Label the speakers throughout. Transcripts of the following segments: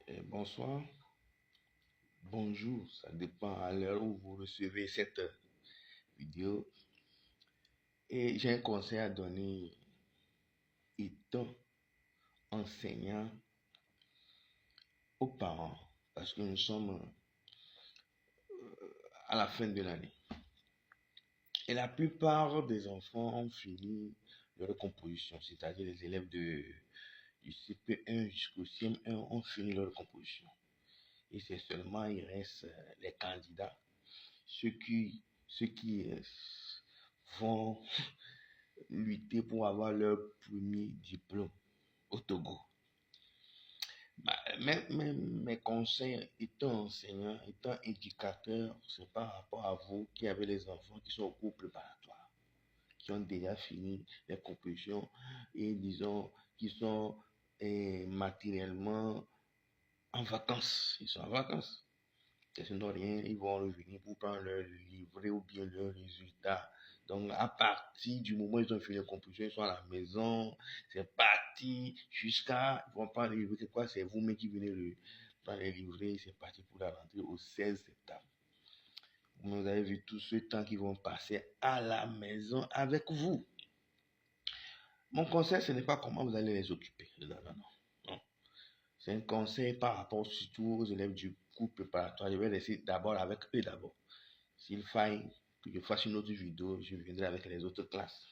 Speaker 1: Bonsoir, bonjour, ça dépend à l'heure où vous recevez cette vidéo. Et j'ai un conseil à donner étant enseignant aux parents, parce que nous sommes à la fin de l'année. Et la plupart des enfants ont fini leur composition, c'est-à-dire les élèves du CP1 jusqu'au CM1 ont fini leur composition. Et c'est seulement, il reste les candidats, ceux qui vont lutter pour avoir leur premier diplôme au Togo. Mes conseils, étant enseignant, étant éducateur, c'est par rapport à vous qui avez les enfants qui sont au cours préparatoire, qui ont déjà fini les compositions et disons qui sont matériellement en vacances. Ils sont en vacances. Sinon rien, ils vont revenir pour prendre leur livret ou bien leurs résultats. Donc, à partir du moment où ils ont fait les compositions, ils sont à la maison, c'est parti jusqu'à, ils vont prendre les livrets, c'est quoi? C'est vous-même qui venez prendre les livrets, c'est parti pour la rentrée au 16 septembre. Vous avez vu tout ce temps qu'ils vont passer à la maison avec vous. Mon conseil, ce n'est pas comment vous allez les occuper. Non. C'est un conseil par rapport surtout aux élèves du cours préparatoire. Je vais laisser d'abord avec eux d'abord. S'il faille que je fasse une autre vidéo, je viendrai avec les autres classes.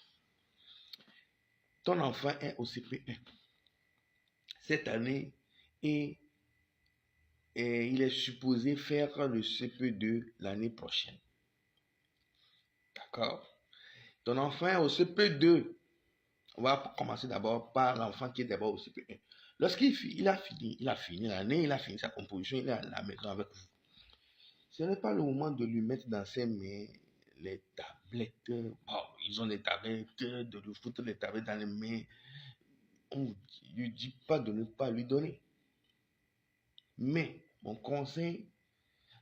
Speaker 1: Ton enfant est au CP1 cette année et il est supposé faire le CP2 l'année prochaine. D'accord? Ton enfant est au CP2. On va commencer d'abord par l'enfant qui est d'abord au CP1. Lorsqu'il a fini l'année, il a fini sa composition, il est à la maison avec vous. Ce n'est pas le moment de lui mettre dans ses mains les tablettes. Ils ont des tablettes, de lui foutre les tablettes dans les mains. On ne lui dit pas de ne pas lui donner. Mais, mon conseil,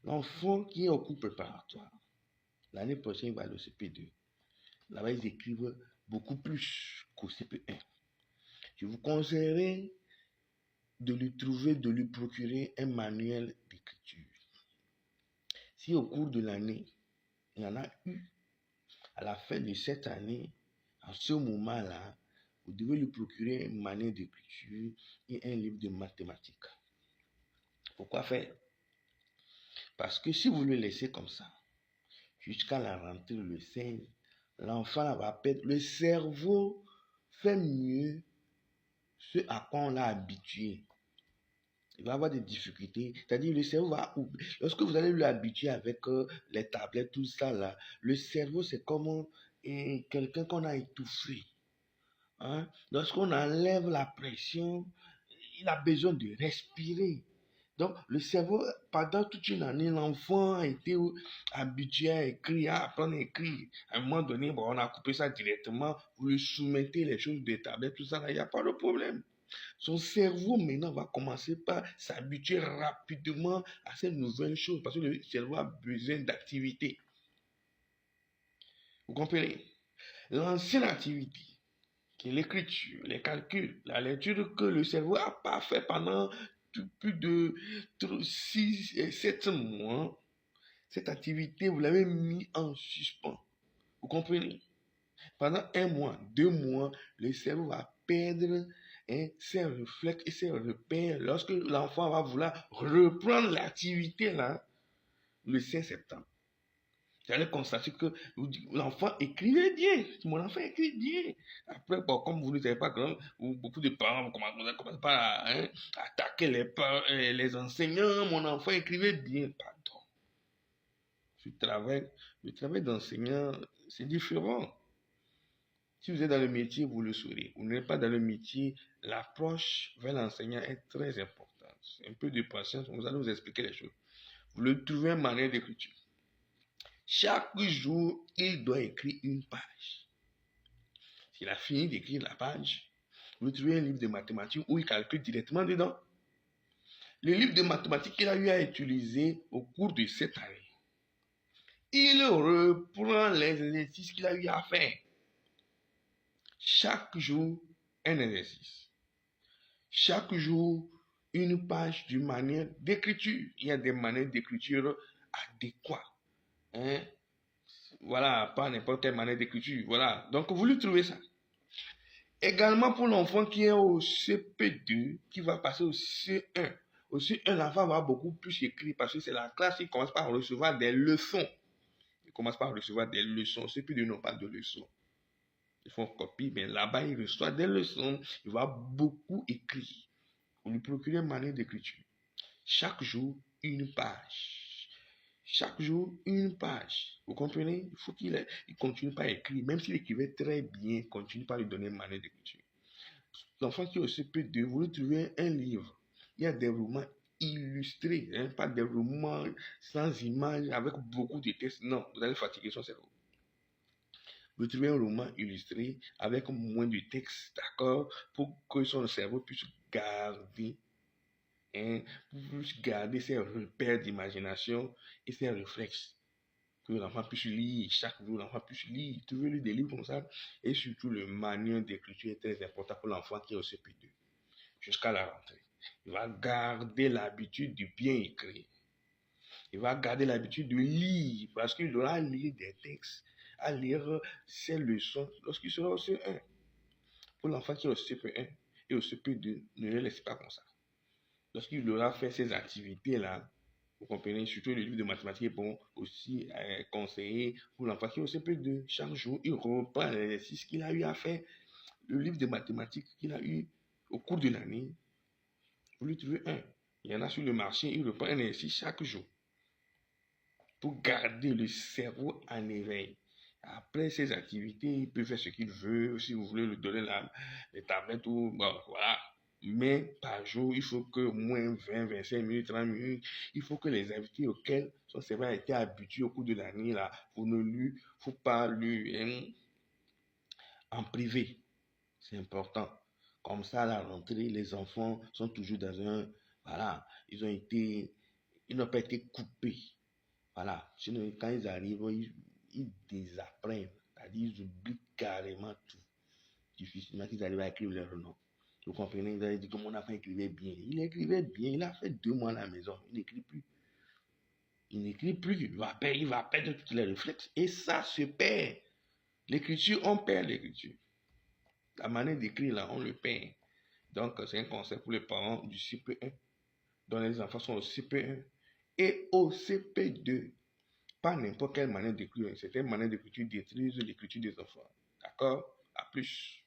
Speaker 1: l'enfant qui est au cours préparatoire, l'année prochaine, il va aller au CP2. Là-bas, ils écrivent beaucoup plus qu'au CP1. Je vous conseillerais de lui procurer un manuel d'écriture. Si au cours de l'année, il y en a eu, à la fin de cette année, à ce moment-là, vous devez lui procurer un manuel d'écriture et un livre de mathématiques. Pourquoi faire? Parce que si vous le laissez comme ça, jusqu'à la rentrée le 16, l'enfant va perdre. Le cerveau fait mieux ce à quoi on l'a habitué. Il va avoir des difficultés. C'est-à-dire, le cerveau va oublier. Lorsque vous allez l'habituer avec les tablettes, tout ça là, le cerveau, c'est comme quelqu'un qu'on a étouffé. Hein? Lorsqu'on enlève la pression, il a besoin de respirer. Donc, le cerveau, pendant toute une année, l'enfant a été habitué à écrire, à apprendre à écrire. À un moment donné, on a coupé ça directement. Vous lui soumettez les choses des tablettes, tout ça, il n'y a pas de problème. Son cerveau, maintenant, va commencer par s'habituer rapidement à ces nouvelles choses parce que le cerveau a besoin d'activité. Vous comprenez? L'ancienne activité, qui est l'écriture, les calculs, la lecture que le cerveau n'a pas fait pendant plus de 6 et 7 mois, cette activité, vous l'avez mis en suspens. Vous comprenez? Pendant 1 mois, 2 mois, le cerveau va perdre ses réflexes et ses repères. Lorsque l'enfant va vouloir reprendre l'activité là, le 5 septembre, vous allez constater que l'enfant écrivait bien. Mon enfant écrit bien. Après, comme vous ne savez pas, beaucoup de parents commencent par attaquer les enseignants. Mon enfant écrivait bien. Pardon. Le travail d'enseignant, c'est différent. Si vous êtes dans le métier, vous le saurez. Vous n'êtes pas dans le métier, l'approche vers l'enseignant est très importante. Un peu de patience, vous allez vous expliquer les choses. Vous le trouvez une manière d'écriture. Chaque jour, il doit écrire une page. S'il a fini d'écrire la page, vous trouvez un livre de mathématiques où il calcule directement dedans. Le livre de mathématiques qu'il a eu à utiliser au cours de cette année. Il reprend les exercices qu'il a eu à faire. Chaque jour, un exercice. Chaque jour, une page d'une manière d'écriture. Il y a des manières d'écriture adéquates. Hein? Voilà, pas n'importe quelle manière d'écriture. Voilà. Donc, vous lui trouvez ça. Également pour l'enfant qui est au CP2, qui va passer au C1. Au C1, l'enfant va beaucoup plus écrire parce que c'est la classe qui commence par recevoir des leçons. Il commence par recevoir des leçons. Au CP2, n'ont pas de leçons. Ils font copie, mais là-bas, il reçoit des leçons. Il va beaucoup écrire. Vous lui procurez une manière d'écriture. Chaque jour, une page. Chaque jour, une page. Vous comprenez? Il faut qu'il continue par écrire. Même s'il écrivait très bien, continue par lui donner une manière d'écriture. L'enfant qui est au CP2, vous lui trouvez un livre. Il y a des romans illustrés, hein, pas des romans sans images, avec beaucoup de textes. Non, vous allez fatiguer son cerveau. Vous trouvez un roman illustré avec moins de texte, d'accord, pour que son cerveau puisse garder, hein, puisse garder ses repères d'imagination et ses réflexes. Que l'enfant puisse lire, chaque jour l'enfant puisse lire, trouver des livres comme ça. Et surtout, le manuel d'écriture est très important pour l'enfant qui est au CP2 jusqu'à la rentrée. Il va garder l'habitude de bien écrire. Il va garder l'habitude de lire parce qu'il aura à lire des textes, à lire ses leçons lorsqu'il sera au CE1. Pour l'enfant qui est au CP1 et au CP2, ne le laissez pas comme ça. Lorsqu'il aura fait ces activités-là, vous comprenez, surtout le livre de mathématiques est bon aussi conseiller pour l'enfant qui est au CP2. Chaque jour, il reprend l'exercice qu'il a eu à faire. Le livre de mathématiques qu'il a eu au cours de l'année, vous lui trouvez un. Il y en a sur le marché, il reprend un exercice chaque jour pour garder le cerveau en éveil. Après ces activités, il peut faire ce qu'il veut. Si vous voulez lui donner les tablettes ou bon, voilà. Mais par jour, il faut que au moins 20, 25 minutes, 30 minutes, il faut que les activités auxquelles son cerveau a été habitué au cours de l'année, là, vous ne lui, faut pas lui, hein, en privé. C'est important. Comme ça, à la rentrée, les enfants sont toujours dans un, voilà, ils n'ont pas été coupés. Voilà. Sinon, quand ils arrivent, ils désapprennent. C'est-à-dire, ils oublient carrément tout. Difficilement qu'ils arrivent à écrire leur nom. Vous comprenez? Vous avez dit que mon enfant écrivait bien. Il écrivait bien. Il a fait 2 mois à la maison. Il n'écrit plus. Il n'écrit plus. Il va perdre tous les réflexes. Et ça se perd. L'écriture, on perd l'écriture. La manière d'écrire, là, on le perd. Donc, c'est un conseil pour les parents du CP1, dont les enfants sont au CP1 et au CP2. Pas n'importe quelle manière d'écrire. Certaines manières d'écriture détruisent l'écriture des enfants. D'accord? À plus.